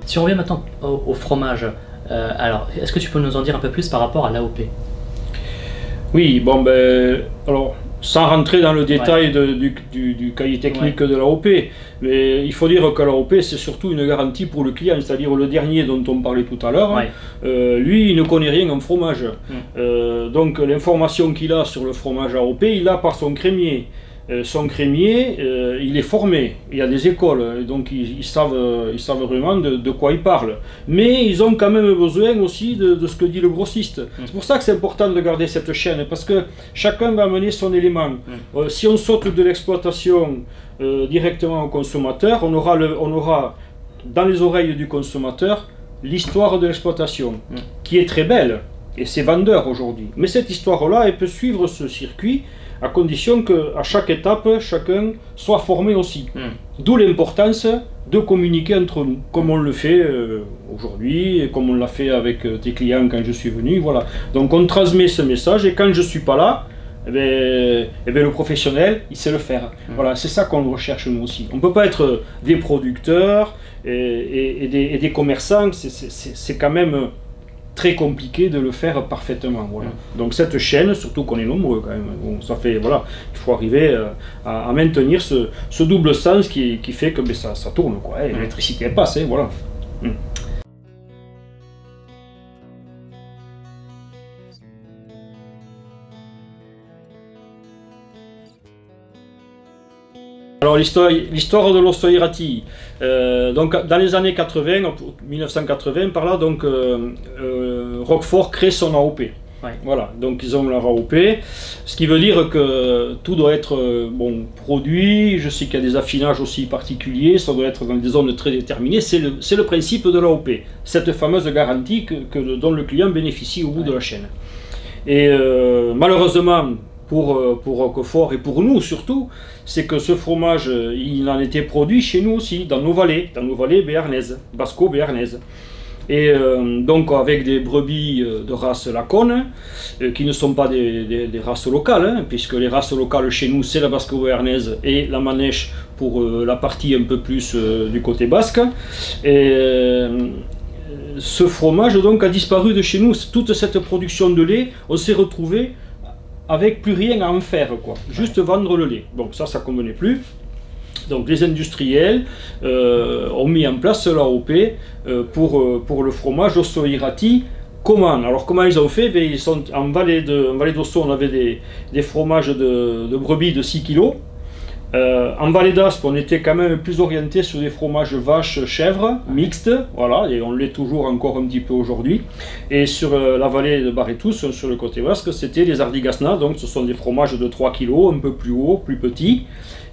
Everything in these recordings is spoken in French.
Si on revient maintenant au fromage, alors est-ce que tu peux nous en dire un peu plus par rapport à l'AOP? Oui, bon ben, alors, sans rentrer dans le détail du cahier technique de l'AOP, mais il faut dire que l'AOP c'est surtout une garantie pour le client, c'est-à-dire le dernier dont on parlait tout à l'heure, lui il ne connaît rien en fromage. Donc l'information qu'il a sur le fromage AOP, il l'a par son crémier. Son crémier, il est formé, il y a des écoles, donc ils savent vraiment de quoi ils parlent. Mais ils ont quand même besoin aussi de ce que dit le grossiste. C'est pour ça que c'est important de garder cette chaîne, parce que chacun va amener son élément. Si on saute de l'exploitation directement au consommateur, on aura dans les oreilles du consommateur l'histoire de l'exploitation, qui est très belle, et c'est vendeur aujourd'hui. Mais cette histoire-là, elle peut suivre ce circuit, à condition qu'à chaque étape, chacun soit formé aussi. D'où l'importance de communiquer entre nous, comme on le fait aujourd'hui, et comme on l'a fait avec tes clients quand je suis venu. Voilà. Donc on transmet ce message, et quand je ne suis pas là, le professionnel, il sait le faire. Voilà, c'est ça qu'on recherche nous aussi. On ne peut pas être des producteurs et des commerçants, c'est quand même très compliqué de le faire parfaitement. Voilà. Donc cette chaîne, surtout qu'on est nombreux quand même, bon, ça fait, voilà, il faut arriver à maintenir ce double sens qui fait que ça tourne, quoi. L'électricité elle passe, voilà. Alors l'histoire de l'Osso-Iraty, donc dans les années 80, 1980 par là, donc Roquefort crée son AOP. Voilà, donc ils ont leur AOP, ce qui veut dire que tout doit être produit. Je sais qu'il y a des affinages aussi particuliers, ça doit être dans des zones très déterminées. C'est le principe de l'AOP, cette fameuse garantie dont le client bénéficie au bout de la chaîne. Et malheureusement, pour Roquefort et pour nous surtout, c'est que ce fromage, il en était produit chez nous aussi, dans nos vallées béarnaises, basco-béarnaises. Et donc avec des brebis de race Laconne, qui ne sont pas des races locales, puisque les races locales chez nous, c'est la basco-béarnaise et la manèche pour la partie un peu plus du côté basque. Et ce fromage donc a disparu de chez nous, toute cette production de lait, on s'est retrouvé avec plus rien à en faire, quoi. Juste vendre le lait. Donc ça convenait plus. Donc les industriels ont mis en place l'AOP pour le fromage Osso-Iraty. Comment? Alors comment ils ont fait? Ils sont en vallée d'Osso, on avait des fromages de brebis de 6 kg. En Vallée d'Aspe, on était quand même plus orienté sur des fromages vaches-chèvres mixtes, voilà, et on l'est toujours encore un petit peu aujourd'hui. Et sur la vallée de Barretous, sur le côté basque, c'était des ardigasnas, donc ce sont des fromages de 3 kg, un peu plus haut, plus petits.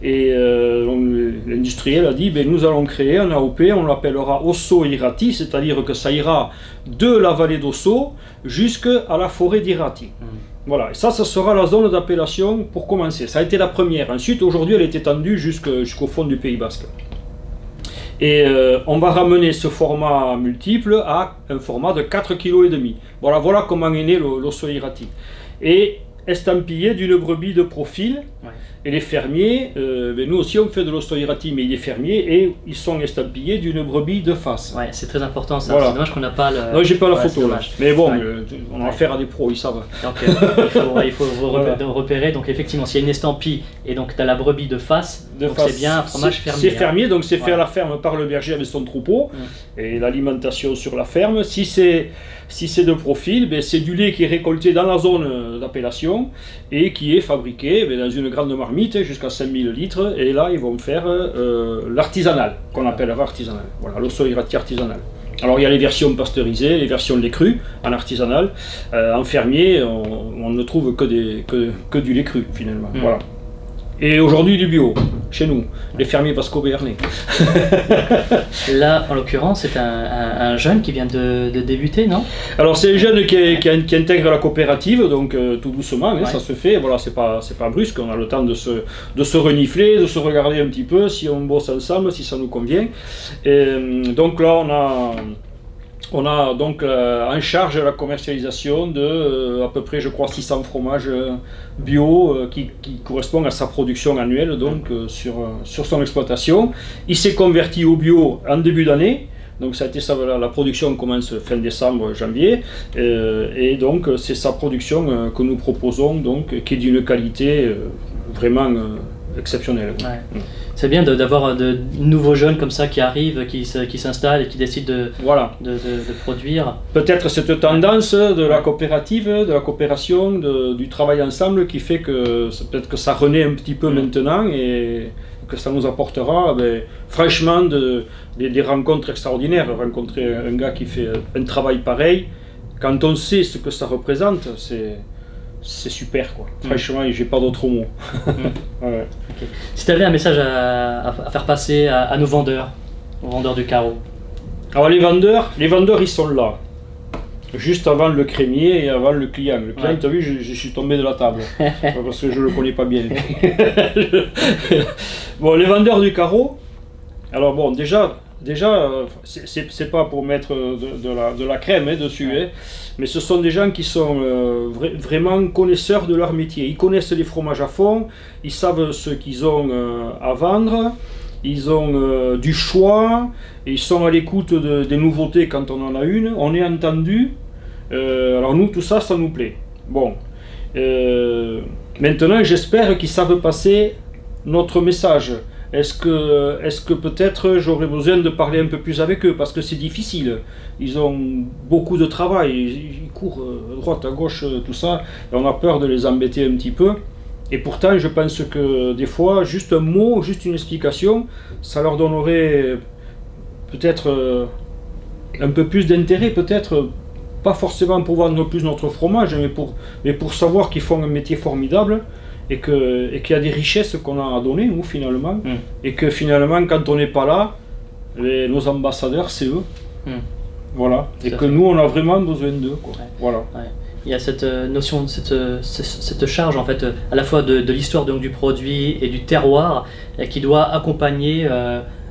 Et l'industriel a dit, nous allons créer un AOP, on l'appellera Osso-Iraty, c'est-à-dire que ça ira de la vallée d'Osso jusqu'à la forêt d'Iraty. Voilà, et ça sera la zone d'appellation pour commencer. Ça a été la première. Ensuite, aujourd'hui, elle est étendue jusqu'au fond du Pays Basque. Et on va ramener ce format multiple à un format de 4,5 kg. Voilà comment est né l'Osso-Iraty. Et estampillé d'une brebis de profil. Et les fermiers, nous aussi on fait de l'Osso-Iraty, mais les fermiers, et ils sont estampillés d'une brebis de face. Ouais, c'est très important ça, voilà. C'est dommage qu'on n'a pas le... Non, j'ai pas la photo là. Mais bon, on a affaire à des pros, ils savent. Donc il faut repérer, donc effectivement, s'il y a une estampille, et donc tu as la brebis de face, c'est bien un fromage fermier. C'est fermier, donc c'est fait à la ferme par le berger avec son troupeau, et l'alimentation sur la ferme. Si c'est de profil, c'est du lait qui est récolté dans la zone d'appellation, et qui est fabriqué dans une grande marmite jusqu'à 5000 litres, et là ils vont faire l'artisanal, qu'on appellera artisanal. Voilà, l'Osso-Iraty artisanal. Alors il y a les versions pasteurisées, les versions lait cru en artisanal. En fermier, on ne trouve que du lait cru finalement. Voilà. Et aujourd'hui du bio, chez nous, les fermiers basco-béarnais. Là, en l'occurrence, c'est un jeune qui vient de débuter, non? Alors c'est un jeune qui intègre la coopérative, donc tout doucement, ça se fait, voilà, c'est pas brusque, on a le temps de se renifler, de se regarder un petit peu, si on bosse ensemble, si ça nous convient. Et, donc là, on a donc en charge la commercialisation de à peu près, je crois, 600 fromages bio qui correspondent à sa production annuelle, donc sur son exploitation. Il s'est converti au bio en début d'année, Donc ça a été ça, voilà, la production commence fin décembre, janvier, et donc c'est sa production que nous proposons, donc, qui est d'une qualité vraiment exceptionnelle. Ouais. C'est bien d'avoir de nouveaux jeunes comme ça qui arrivent, qui s'installent et qui décident de produire. Peut-être cette tendance de la coopérative, de la coopération, du travail ensemble qui fait que peut-être que ça renaît un petit peu maintenant et que ça nous apportera franchement des rencontres extraordinaires. Rencontrer un gars qui fait un travail pareil, quand on sait ce que ça représente, c'est super, quoi. Franchement, j'ai pas d'autres mots. Ouais. Okay. Si tu avais un message à faire passer à nos vendeurs, aux vendeurs du carreau. Alors les vendeurs ils sont là, juste avant le crémier et avant le client. Le client, tu as vu, je suis tombé de la table, parce que je le connais pas bien. Bon, les vendeurs du carreau, alors bon, déjà c'est pas pour mettre de la crème dessus, mais ce sont des gens qui sont vraiment connaisseurs de leur métier. Ils connaissent les fromages à fond, ils savent ce qu'ils ont à vendre, ils ont du choix, ils sont à l'écoute des nouveautés quand on en a une, on est entendu. Alors nous, tout ça, ça nous plaît. Bon, maintenant j'espère qu'ils savent passer notre message. Est-ce que peut-être j'aurais besoin de parler un peu plus avec eux, parce que c'est difficile. Ils ont beaucoup de travail, ils courent à droite, à gauche, tout ça, et on a peur de les embêter un petit peu. Et pourtant, je pense que des fois, juste un mot, juste une explication, ça leur donnerait peut-être un peu plus d'intérêt, peut-être pas forcément pour vendre plus notre fromage, mais pour savoir qu'ils font un métier formidable. Et qu'il y a des richesses qu'on a à donner, nous, finalement, et que finalement, quand on n'est pas là, nos ambassadeurs, c'est eux. Voilà, et que nous, on a vraiment besoin d'eux, quoi. Ouais. Voilà. Ouais. Il y a cette notion, cette charge, en fait, à la fois de l'histoire du produit et du terroir, qui doit accompagner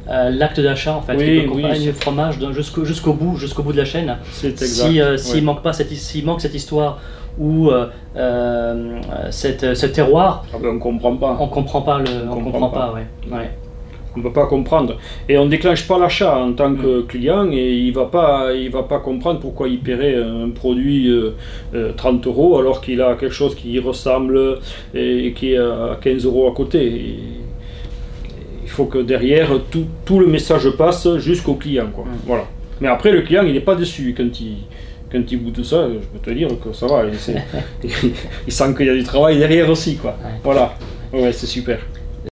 l'acte d'achat, en fait, qui doit accompagner le fromage jusqu'au bout de la chaîne. C'est exact. S'il manque cette histoire, ou ce terroir, on comprend pas. On comprend pas, ouais. On ne peut pas comprendre. Et on ne déclenche pas l'achat en tant que client, et il va pas comprendre pourquoi il paierait un produit 30 € alors qu'il a quelque chose qui y ressemble et qui est à 15 € à côté. Et il faut que derrière tout le message passe jusqu'au client, quoi. Voilà. Mais après, le client, il n'est pas déçu quand il goûte ça, je peux te dire que ça va, il sent qu'il y a du travail derrière aussi, quoi. Voilà, ouais, c'est super.